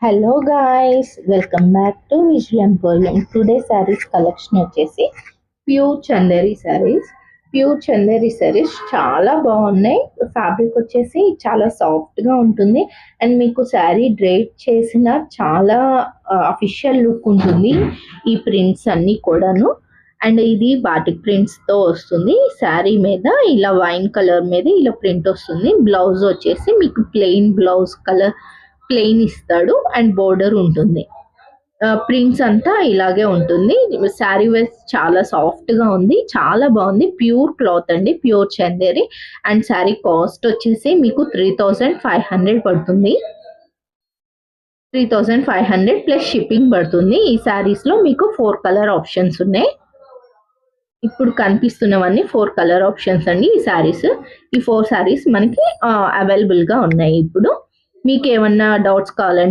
Hello guys, welcome back to visual emporium. Today saris collection వచ్చేసి pure Chanderi saris. Pure Chanderi saris చాలా బాగున్నాయి. Fabric వచ్చేసి చాలా సాఫ్ట్గా ఉంటుంది అండ్ మీకు శారీ డ్రేప్ చేసిన చాలా అఫిషియల్ లుక్ ఉంటుంది. ఈ ప్రింట్స్ అన్నీ కూడాను. అండ్ ఇది బాటిక్ ప్రింట్స్తో వస్తుంది. శారీ మీద ఇలా వైన్ కలర్ మీద ఇలా ప్రింట్ వస్తుంది. బ్లౌజ్ వచ్చేసి మీకు ప్లెయిన్ బ్లౌజ్ కలర్ ప్లెయిన్ ఇస్తాడు అండ్ బోర్డర్ ఉంటుంది. ప్రింట్స్ అంతా ఇలాగే ఉంటుంది. శారీ వేస్ చాలా సాఫ్ట్గా ఉంది, చాలా బాగుంది. ప్యూర్ క్లాత్ అండి, pure Chanderi. And sari cost వచ్చేసి మీకు 3500 పడుతుంది. 3500 ప్లస్ షిప్పింగ్ పడుతుంది. ఈ శారీస్లో మీకు 4 కలర్ ఆప్షన్స్ ఉన్నాయి. ఇప్పుడు కనిపిస్తున్నవన్నీ 4 కలర్ ఆప్షన్స్ అండి ఈ శారీస్. ఈ 4 శారీస్ మనకి అవైలబుల్గా ఉన్నాయి. ఇప్పుడు మీకు ఏమన్నా డౌట్స్ కావాలంటే